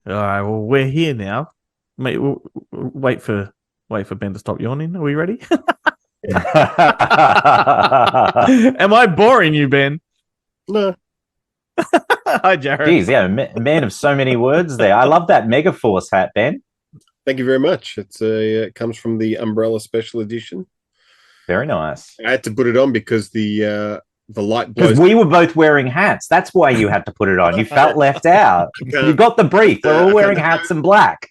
All right, well, we're here now. Mate, wait for Ben to stop yawning. Are we ready? Am I boring you, Ben? No, Hi, Jarret. Geez, yeah, man of so many words there. I love that Megaforce hat, Ben. thank you very much. It comes from the Umbrella Special Edition. Very nice. I had to put it on because the light Because blows. we were both wearing hats. That's why you had to put it on. You felt left out. You got the brief. We're all wearing hats in black.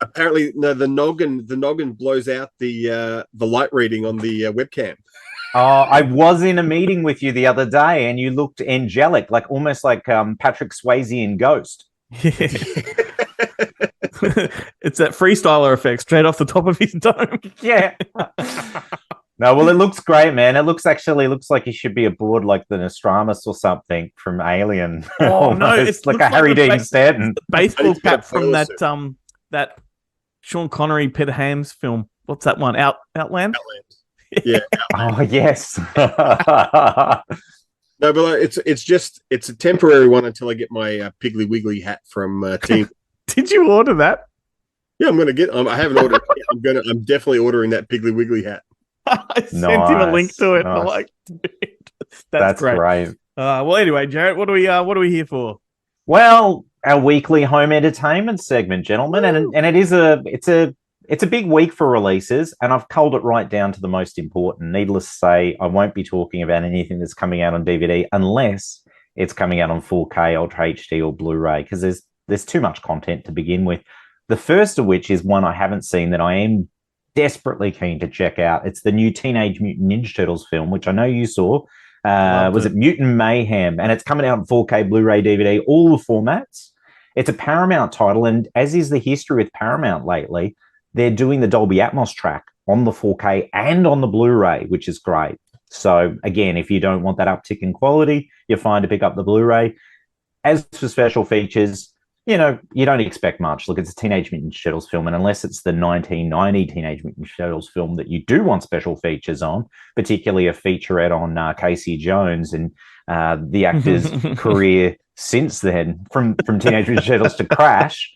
Apparently, no, the noggin blows out the light reading on the webcam. Oh, I was in a meeting with you the other day, and you looked angelic, like almost like Patrick Swayze in Ghost. Yeah. It's that freestyler effect straight off the top of his dome. Yeah. No, well, it looks great, man. It looks like he should be aboard like the Nostradamus or something from Alien. Oh no, it's like a Harry Dean Stanton baseball cap from that Sean Connery, Peter Ham's film. What's that one? Outland? Outland. Yeah. Oh yes. No, but it's a temporary one until I get my Piggly Wiggly hat from Team. Did you order that? Yeah, I'm gonna get. I haven't ordered. I'm definitely ordering that Piggly Wiggly hat. I sent him a link to it. Nice. I'm like, That's great. Well, anyway, Jarret, what are we here for? Well, our weekly home entertainment segment, gentlemen, and it's a big week for releases, and I've culled it right down to the most important. Needless to say, I won't be talking about anything that's coming out on DVD unless it's coming out on 4K, Ultra HD, or Blu-ray, because there's too much content to begin with. The first of which is one I haven't seen that I am desperately keen to check out. It's the new Teenage Mutant Ninja Turtles film, which I know you saw. Was it Mutant Mayhem? And it's coming out in 4K, Blu-ray, DVD, all the formats. It's a Paramount title, and as is the history with Paramount lately, they're doing the Dolby Atmos track on the 4K and on the Blu-ray, which is great. So again, if you don't want that uptick in quality, you're fine to pick up the Blu-ray. As for special features, you don't expect much. Look, it's a Teenage Mutant Ninja Turtles film, and unless it's the 1990 Teenage Mutant Ninja Turtles film that you do want special features on, particularly a featurette on Casey Jones and the actor's career since then, from Teenage Mutant Ninja Turtles to Crash,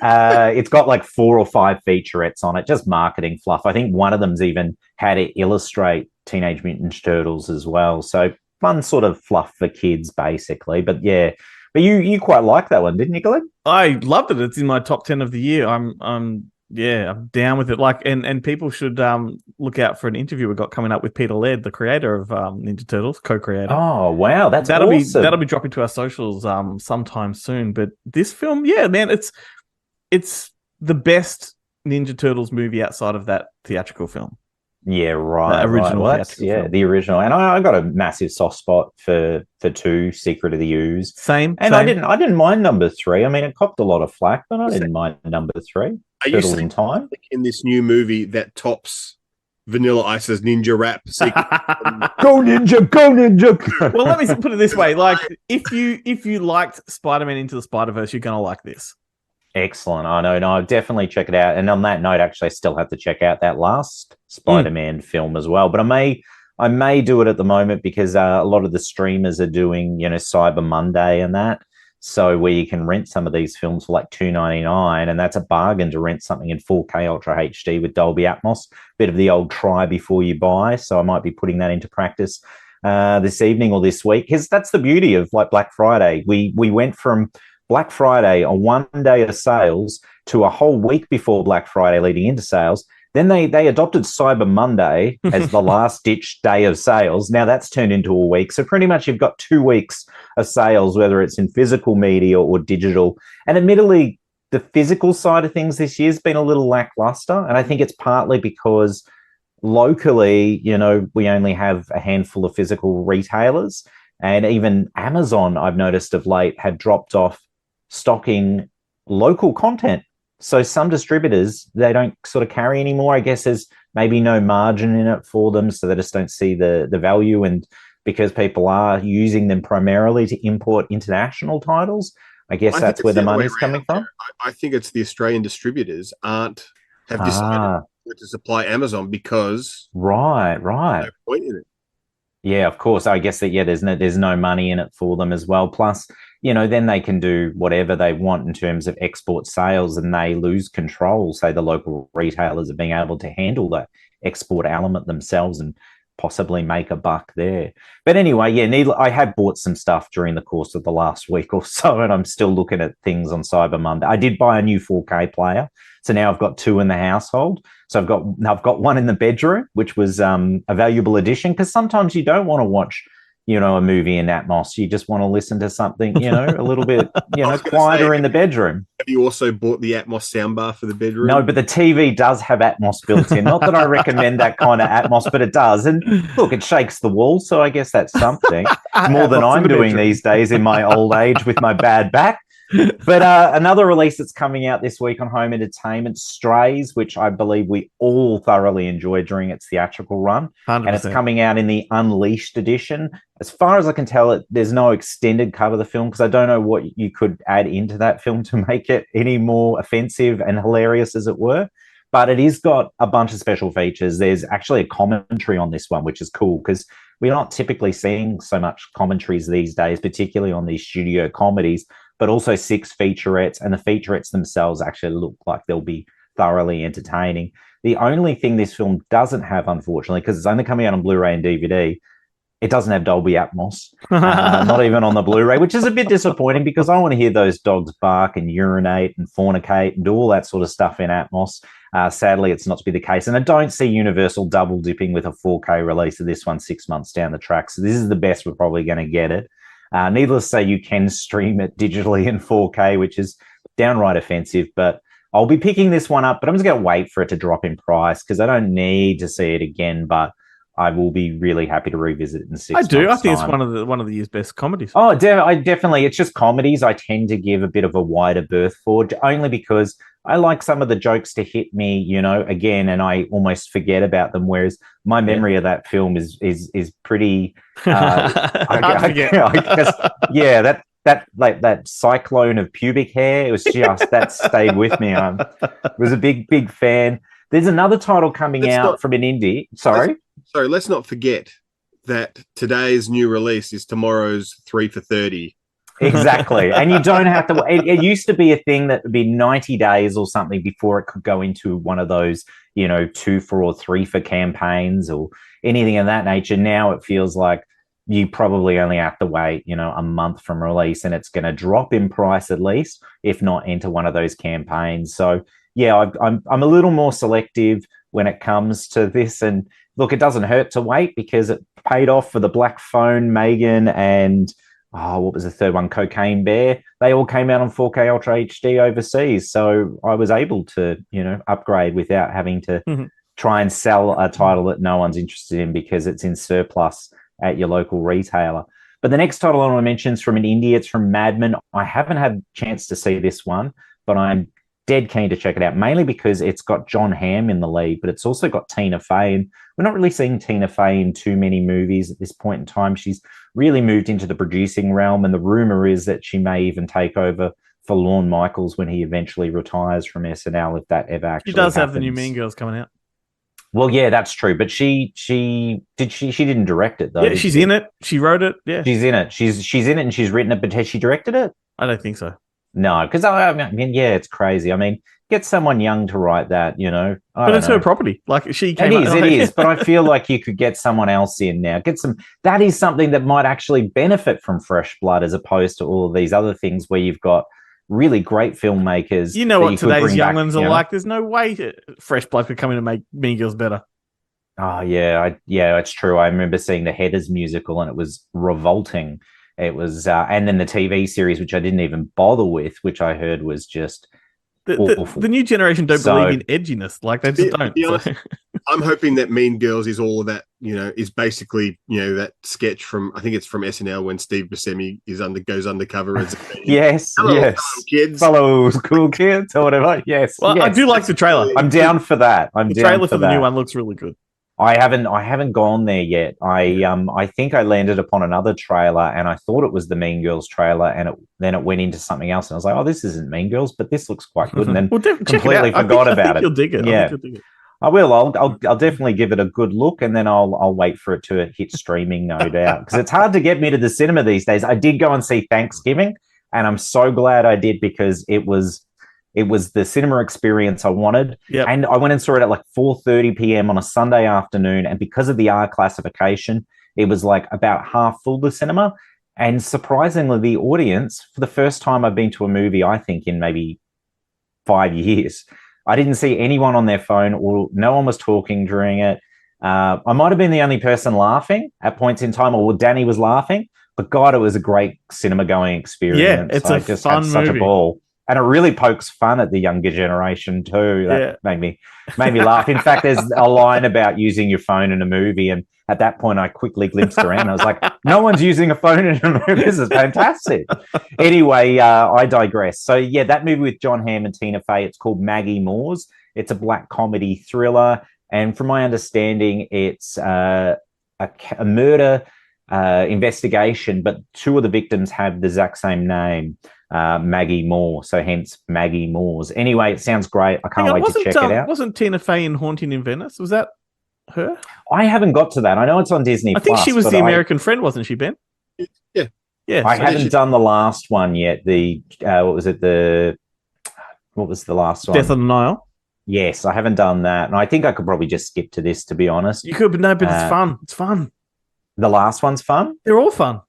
it's got like 4 or 5 featurettes on it, just marketing fluff. I think one of them's even had to illustrate Teenage Mutant Ninja Turtles as well. So fun sort of fluff for kids, basically. But yeah. But you quite liked that one, didn't you, Glenn? I loved it. It's in my top 10 of the year. I'm down with it. Like, and people should look out for an interview we got coming up with Peter Laird, the creator of Ninja Turtles, co-creator. Oh wow, that'll awesome. That'll be dropping to our socials sometime soon. But this film, yeah, man, it's the best Ninja Turtles movie outside of that theatrical film. Yeah, right. The original. Well, the original. And I got a massive soft spot for 2, Secret of the Ooze. Same. I didn't mind number 3. I mean, it copped a lot of flack, but I didn't mind number 3. Turtles in Time. In this new movie that tops Vanilla Ice's Ninja Rap. Go Ninja, go Ninja. Well, let me put it this way: like, if you liked Spider-Man Into the Spider-Verse, you're gonna like this. Excellent. I know. No, I'll definitely check it out. And on that note, actually, I still have to check out that last Spider-Man film as well. But I may do it at the moment because a lot of the streamers are doing, Cyber Monday and that. So where you can rent some of these films for like $2.99, and that's a bargain to rent something in 4K Ultra HD with Dolby Atmos. Bit of the old try before you buy. So I might be putting that into practice this evening or this week, because that's the beauty of like Black Friday. We went from Black Friday, a one day of sales, to a whole week before Black Friday leading into sales. Then they adopted Cyber Monday as the last ditch day of sales. Now that's turned into a week. So pretty much you've got 2 weeks of sales, whether it's in physical media or digital. And admittedly, the physical side of things this year has been a little lackluster. And I think it's partly because locally, we only have a handful of physical retailers. And even Amazon, I've noticed of late, had dropped off stocking local content. So some distributors, they don't sort of carry anymore. I guess there's maybe no margin in it for them, so they just don't see the value. And because people are using them primarily to import international titles, I guess that's where the money's coming from. I think it's the Australian distributors have decided to supply Amazon because right. No point in it. Yeah, of course. I guess that there's no money in it for them as well. Plus, then they can do whatever they want in terms of export sales, and they lose control. Say the local retailers are being able to handle that export element themselves and possibly make a buck there. But anyway, yeah, I have bought some stuff during the course of the last week or so, and I'm still looking at things on Cyber Monday. I did buy a new 4K player, so now I've got 2 in the household. So I've got one in the bedroom, which was a valuable addition, because sometimes you don't want to watch a movie in Atmos. You just want to listen to something, a little bit, quieter in the bedroom. Have you also bought the Atmos soundbar for the bedroom? No, but the TV does have Atmos built in. Not that I recommend that kind of Atmos, but it does. And look, it shakes the wall, so I guess that's something. More than I'm doing these days in my old age with my bad back. But another release that's coming out this week on home entertainment, Strays, which I believe we all thoroughly enjoyed during its theatrical run. 100%. And it's coming out in the Unleashed edition. As far as I can tell, there's no extended cut of the film, because I don't know what you could add into that film to make it any more offensive and hilarious, as it were. But it has got a bunch of special features. There's actually a commentary on this one, which is cool, because we're not typically seeing so much commentaries these days, particularly on these studio comedies, but also 6 featurettes, and the featurettes themselves actually look like they'll be thoroughly entertaining. The only thing this film doesn't have, unfortunately, because it's only coming out on Blu-ray and DVD, it doesn't have Dolby Atmos, not even on the Blu-ray, which is a bit disappointing, because I want to hear those dogs bark and urinate and fornicate and do all that sort of stuff in Atmos. Sadly, it's not to be the case. And I don't see Universal double dipping with a 4K release of this one 6 months down the track. So this is the best we're probably going to get it. Needless to say, you can stream it digitally in 4K, which is downright offensive, but I'll be picking this one up, but I'm just going to wait for it to drop in price, because I don't need to see it again, but I will be really happy to revisit it in 6 months. I think it's one of the year's best comedies. Oh, I definitely. It's just comedies I tend to give a bit of a wider berth for, only because I like some of the jokes to hit me, again, and I almost forget about them. Whereas my memory of that film is pretty. I guess, that cyclone of pubic hair. It was just that stayed with me. I was a big fan. There's another title coming out from an indie. Sorry, let's not forget that today's new release is tomorrow's 3 for 30. Exactly. And you don't have to. It used to be a thing that would be 90 days or something before it could go into one of those, 2 for or 3 for campaigns or anything of that nature. Now it feels like you probably only have to wait, a month from release, and it's going to drop in price at least, if not into one of those campaigns. So yeah, I'm a little more selective when it comes to this. And look, it doesn't hurt to wait, because it paid off for the Black Phone, Megan, and what was the third one? Cocaine Bear. They all came out on 4K Ultra HD overseas. So I was able to, upgrade without having to try and sell a title that no one's interested in because it's in surplus at your local retailer. But the next title I want to mention is from an indie. It's from Madman. I haven't had a chance to see this one, but I'm dead keen to check it out, mainly because it's got John Hamm in the lead, but it's also got Tina Fey. And we're not really seeing Tina Fey in too many movies at this point in time. She's really moved into the producing realm, and the rumor is that she may even take over for Lorne Michaels when he eventually retires from SNL, if that ever actually happens. Have the new Mean Girls coming out. Well, yeah, that's true. But she didn't direct it, though. Yeah, she's in it. She wrote it. Yeah, she's in it. She's in it, and she's written it. But has she directed it? I don't think so. No, because I mean, yeah, it's crazy. I mean, get someone young to write that, But it's her property. Like, she came. It is. But I feel like you could get someone else in now. That is something that might actually benefit from fresh blood, as opposed to all of these other things where you've got really great filmmakers. You know what today's younglings are like. There's no way fresh blood could come in and make Mean Girls better. Oh yeah, it's true. I remember seeing the Heathers musical, and it was revolting. It was, and then the TV series, which I didn't even bother with, which I heard was just awful. The new generation don't believe in edginess. Like, they just don't. I'm hoping that Mean Girls is all of that, is basically, that sketch from, I think it's from SNL, when Steve Buscemi goes undercover as yes, hello, kids. Fellow cool kids or whatever. Yes. Well, yes. I do like the trailer. I'm down for that. The trailer for the new one looks really good. I haven't gone there yet. I think I landed upon another trailer, and I thought it was the Mean Girls trailer, and then it went into something else, and I was like, oh, this isn't Mean Girls, but this looks quite good, and then completely forgot about it. You'll dig it. Yeah, I will. I'll definitely give it a good look, and then I'll wait for it to hit streaming, no doubt, because it's hard to get me to the cinema these days. I did go and see Thanksgiving, And I'm so glad I did, because it was the cinema experience I wanted. Yep. And I went and saw it at like 4:30 p.m. on a Sunday afternoon. And because of the R classification, it was like about half full, the cinema. And surprisingly, the audience, for the first time I've been to a movie, I think in maybe 5 years, I didn't see anyone on their phone, or no one was talking during it. I might have been the only person laughing at points in time, or Danny was laughing. But God, it was a great cinema going experience. Yeah, it's I a just fun had such movie. a ball. And it really pokes fun at the younger generation too. That made me laugh. In fact, there's a line about using your phone in a movie, and at that point, I quickly glimpsed around. I was like, "No one's using a phone in a movie. This is fantastic." Anyway, I digress. So yeah, that movie with John Hamm and Tina Fey. It's called Maggie Moore's. It's a black comedy thriller, and from my understanding, it's a murder investigation, but two of the victims have the exact same name. Maggie Moore, so hence Maggie Moore's. Anyway, it sounds great. I can't wait to check it out. Wasn't Tina Fey in Haunting in Venice? Was that her? I haven't got to that. I know it's on Disney. I think she was the American friend, wasn't she, Ben? Yeah. I haven't done the last one yet. The what was it? What was the last one? Death on the Nile. Yes, I haven't done that, and I think I could probably just skip to this, to be honest. You could, but no, but it's fun. It's fun. The last one's fun. They're all fun.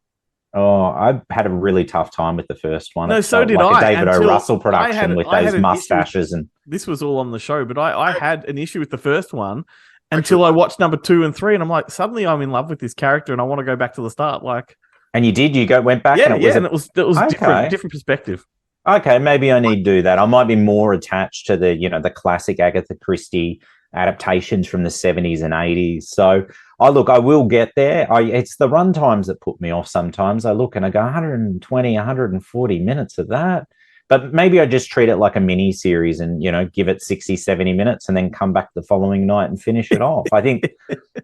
Oh, I had a really tough time with the first one. No, so did I. A David O. Russell production with those mustaches, and this was all on the show. But I had an issue with the first one until I watched number 2 and 3, and I'm like, suddenly I'm in love with this character, and I want to go back to the start. Like, and you did. You went back. Yeah, and it was different perspective. Okay, maybe I need to do that. I might be more attached to the classic Agatha Christie adaptations from the 70s and 80s. So I will get there. It's the run times that put me off sometimes. I look and I go 120, 140 minutes of that. But maybe I just treat it like a mini series and, give it 60, 70 minutes and then come back the following night and finish it off. I think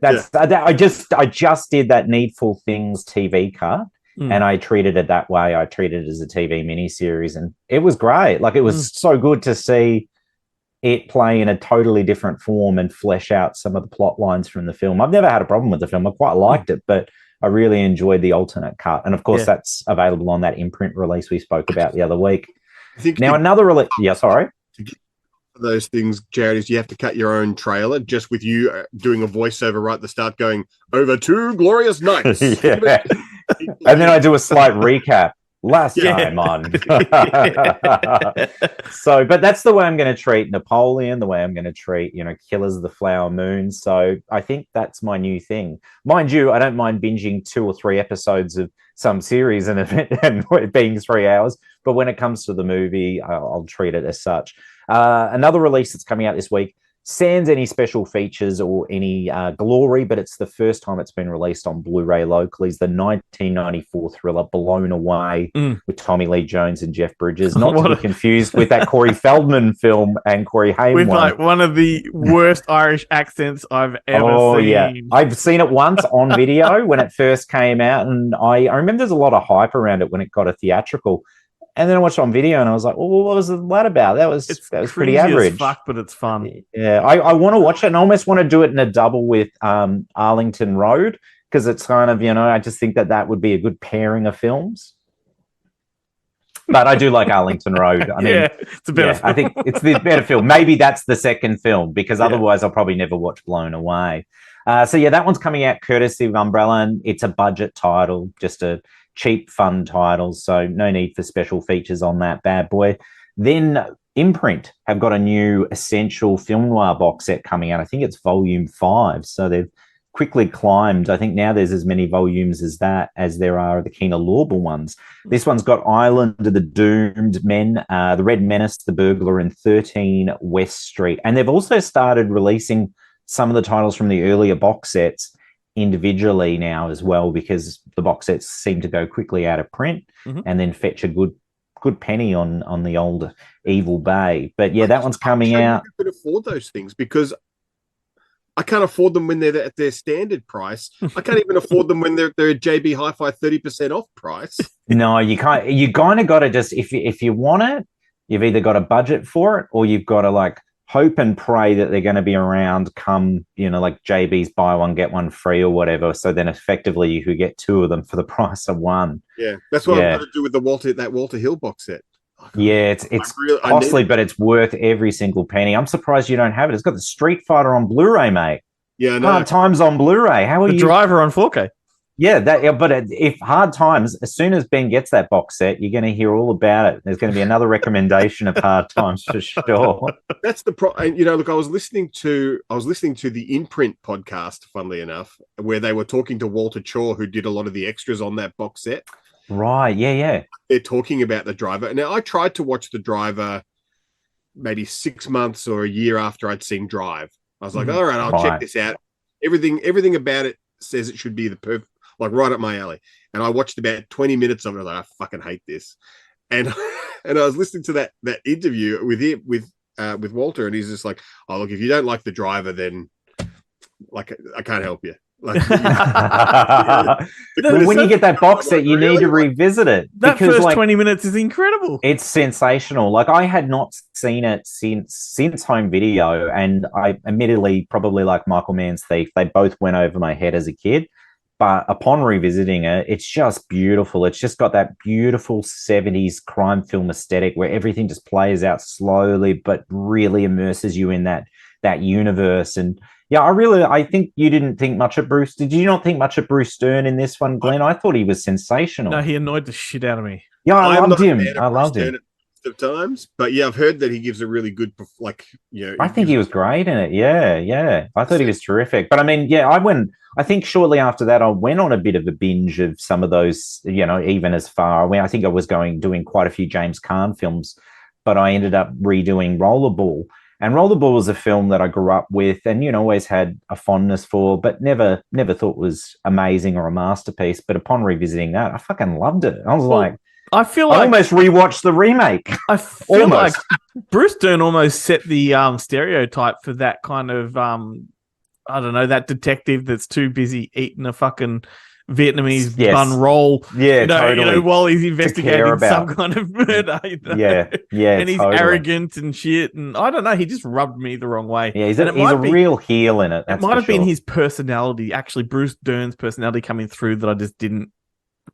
that's I just did that Needful Things TV cut. And I treated it that way. I treated it as a TV miniseries, and it was great. Like, it was so good to see it play in a totally different form and flesh out some of the plot lines from the film. I've never had a problem with the film. I quite liked it, but I really enjoyed the alternate cut. And of course, that's available on that imprint release we spoke about the other week. I think now another release. Yeah, sorry. Those things, Jarret, is you have to cut your own trailer just with you doing a voiceover right at the start, going over 2 glorious nights. And then I do a slight recap. Last time on. So, but that's the way I'm going to treat Napoleon, the way I'm going to treat, Killers of the Flower Moon. So I think that's my new thing. Mind you, I don't mind binging 2 or 3 episodes of some series and it being 3 hours. But when it comes to the movie, I'll treat it as such. Another release that's coming out this week, sans any special features or any glory, but it's the first time it's been released on Blu-ray locally, is the 1994 thriller Blown Away with Tommy Lee Jones and Jeff Bridges. Not to be confused with that Corey Feldman film and Corey Haim with one. like one of the worst Irish accents I've ever seen. Yeah. I've seen it once on video when it first came out, and I remember there's a lot of hype around it when it got a theatrical. And then I watched it on video, and I was like, "Oh, what was that about? That was pretty average." As fuck, but it's fun. Yeah, I want to watch it, and I almost want to do it in a double with Arlington Road, because it's kind of, I just think that would be a good pairing of films. But I do like Arlington Road. I mean, it's a better film. I think it's the better film. Maybe that's the second film, because otherwise I'll probably never watch Blown Away. So that one's coming out courtesy of Umbrella, and it's a budget title, just a cheap, fun titles, so no need for special features on that bad boy. Then Imprint have got a new Essential Film Noir box set coming out. I think it's volume 5, so they've quickly climbed. I think now there's as many volumes as there are the Kina Lorber ones. This one's got Island of the Doomed Men, The Red Menace, The Burglar, and 13 West Street. And they've also started releasing some of the titles from the earlier box sets individually now as well, because the box sets seem to go quickly out of print and then fetch a good penny on the old Evil Bay. But that one's coming out. You could afford those things, because I can't afford them when they're at their standard price. I can't even afford them when they're at JB Hi-Fi 30% off price. No, you can't. You kind of got to just, if you want it, you've either got a budget for it, or you've got to hope and pray that they're going to be around come, like JB's buy one, get one free or whatever. So then effectively you could get 2 of them for the price of 1. Yeah, that's what I'm going to do with that Walter Hill box set. Yeah, it's costly, but it's worth every single penny. I'm surprised you don't have it. It's got the Street Fighter on Blu-ray, mate. Yeah, I know. Hard Times on Blu-ray. How are the you? Driver on 4K. Yeah, but if Hard Times, as soon as Ben gets that box set, you're going to hear all about it. There's going to be another recommendation of Hard Times for sure. That's the problem. Look, I was listening to the Imprint podcast, funnily enough, where they were talking to Walter Chaw, who did a lot of the extras on that box set. Right. Yeah. They're talking about the Driver. Now, I tried to watch the Driver maybe 6 months or a year after I'd seen Drive. I was like, all right, I'll check this out. Everything about it says it should be the perfect, like right up my alley. And I watched about 20 minutes of it. I was like, I fucking hate this. And I was listening to that interview with him, with Walter, and he's just like, oh, look, if you don't like the Driver, then like I can't help you. Like, when you get that box set, you need to revisit it. That first 20 minutes is incredible. It's sensational. Like, I had not seen it since home video, and I admittedly, probably like Michael Mann's Thief, they both went over my head as a kid. But upon revisiting it, it's just beautiful. It's just got that beautiful 70s crime film aesthetic where everything just plays out slowly, but really immerses you in that universe. And yeah, I think you didn't think much of Bruce. Did you not think much of Bruce Stern in this one, Glenn? I thought he was sensational. No, he annoyed the shit out of me. Yeah, I loved him. I loved him. Of times, but yeah, I've heard that he gives a really good, I think he was great in it. Yeah. I thought he was terrific. But I mean, yeah, I think shortly after that, I went on a bit of a binge of some of those, even as far. I think I was doing quite a few James Caan films, but I ended up redoing Rollerball. And Rollerball was a film that I grew up with and, always had a fondness for, but never thought was amazing or a masterpiece. But upon revisiting that, I fucking loved it. I was like, I feel like I almost rewatched the remake. I feel like Bruce Dern almost set the stereotype for that kind of, I don't know, that detective that's too busy eating a fucking Vietnamese bun roll, totally. While he's investigating some kind of murder. Yeah, and he's arrogant and shit. And I don't know, he just rubbed me the wrong way. Yeah, he's a real heel in it. It might have been his personality, actually, Bruce Dern's personality coming through that I just didn't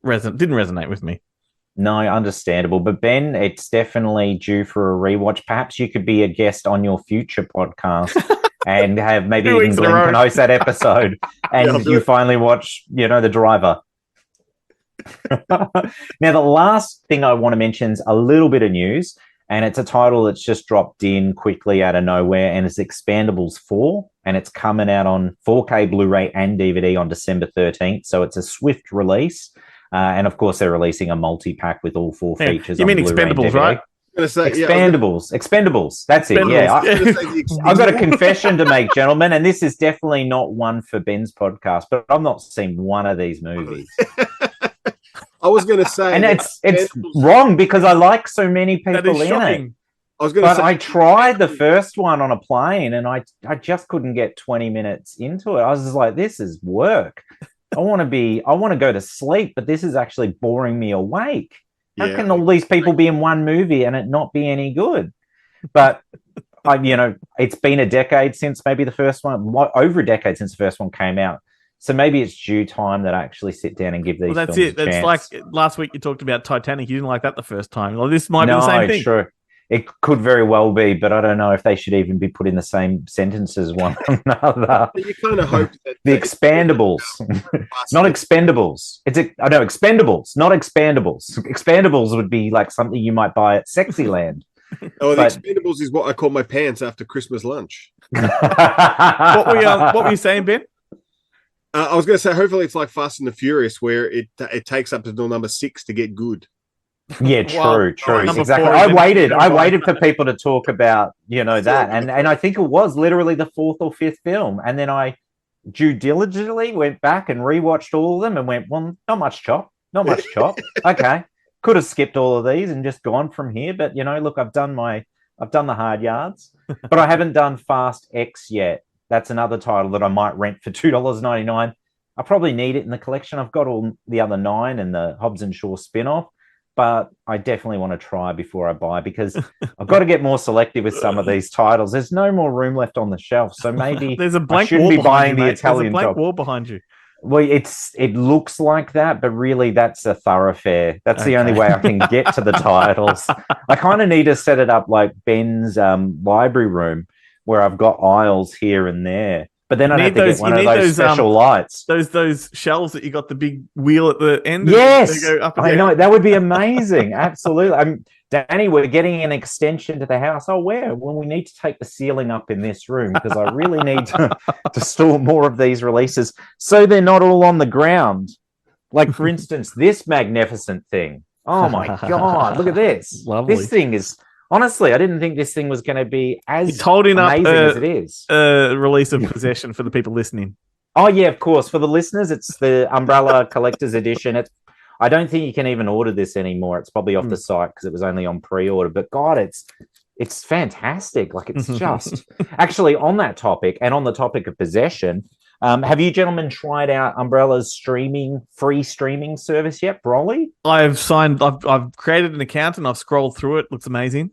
resonate with me. No, understandable. But Ben, it's definitely due for a rewatch. Perhaps you could be a guest on your future podcast and have maybe even Glenn can host that episode and you finally watch, The Driver. Now, the last thing I want to mention is a little bit of news, and it's a title that's just dropped in quickly out of nowhere, and it's Expendables 4, and it's coming out on 4K Blu-ray and DVD on December 13th. So it's a swift release. And of course, they're releasing a multi-pack with all 4 features. You mean Expendables, right? Expendables. That's it. Yeah. I've got a confession to make, gentlemen, and this is definitely not one for Ben's podcast, but I've not seen one of these movies. I was going to say, and it's wrong because I like so many people in it. I tried the first one on a plane, and I just couldn't get 20 minutes into it. I was just like, this is work. I want to go to sleep, but this is actually boring me awake. How can all these people be in one movie and it not be any good? But it's been a decade since maybe the first one, over a decade since the first one came out. So maybe it's due time that I actually sit down and give these. Well, that's it. It's like last week you talked about Titanic. You didn't like that the first time. Well, this might be the same thing. True. It could very well be, but I don't know if they should even be put in the same sentences one another. You kind of hope that the Expandables, not Expendables. Expendables, not Expandables. Expandables would be like something you might buy at Sexyland. Oh, the Expendables is what I call my pants after Christmas lunch. What were you saying, Ben? I was going to say, hopefully it's like Fast and the Furious, where it takes up to number 6 to get good. Yeah, true. Exactly. I waited for people to talk about, that. And I think it was literally the 4th or 5th film. And then I diligently went back and rewatched all of them and went, well, not much chop. Okay. Could have skipped all of these and just gone from here. But, look, I've done the hard yards, but I haven't done Fast X yet. That's another title that I might rent for $2.99. I probably need it in the collection. I've got all the other 9 and the Hobbs and Shaw spin-off. but I definitely want to try before I buy because I've got to get more selective with some of these titles. There's no more room left on the shelf, so maybe there's a I blank shouldn't wall be behind buying you, the mate. Italian There's a blank top. wall behind you. Well, it looks like that, but really that's a thoroughfare. That's the only way I can get to the titles. I kind of need to set it up like Ben's library room where I've got aisles here and there. But then I'd have to get one of those special lights. Those shelves that you got the big wheel at the end. Yes, they go up and I down. know. That would be amazing. Absolutely. Danny, we're getting an extension to the house. Oh, where? Well, we need to take the ceiling up in this room because I really need to store more of these releases so they're not all on the ground. Like, for instance, this magnificent thing. Oh, my God. Look at this. Lovely. This thing is... Honestly, I didn't think this thing was going to be as it's holding amazing as it is. Release of Possession for the people listening. Oh, yeah, of course. For the listeners, it's the Umbrella Collector's Edition. I don't think you can even order this anymore. It's probably off the site because it was only on pre-order. But God, it's fantastic. Like, it's just... Actually, on that topic and on the topic of Possession, have you gentlemen tried out Umbrella's free streaming service yet, Broly? I've created an account and I've scrolled through it. Looks amazing.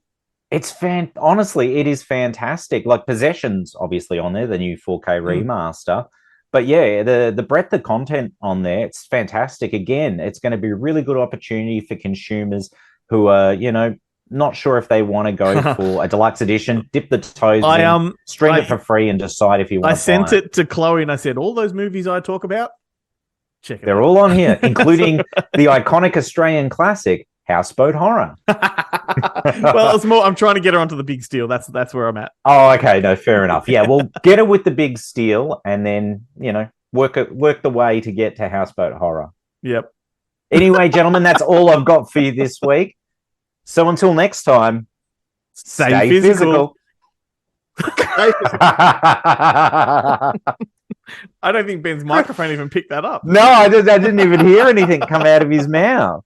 It's honestly, it is fantastic. Like, Possession's obviously on there, the new 4K remaster. But yeah, the breadth of content on there, it's fantastic. Again, it's going to be a really good opportunity for consumers who are, not sure if they want to go for a deluxe edition. Dip the toes in, stream it for free, and decide if you want. I sent it to Chloe and I said, all those movies I talk about, check it. They're all on here, including the iconic Australian classic Houseboat Horror. Well, it's more. I'm trying to get her onto the big steel. That's where I'm at. Oh, okay. No, fair enough. Yeah, well, get her with the big steel, and then work the way to get to Houseboat Horror. Yep. Anyway, gentlemen, that's all I've got for you this week. So until next time, stay physical. I don't think Ben's microphone even picked that up. No, I didn't even hear anything come out of his mouth.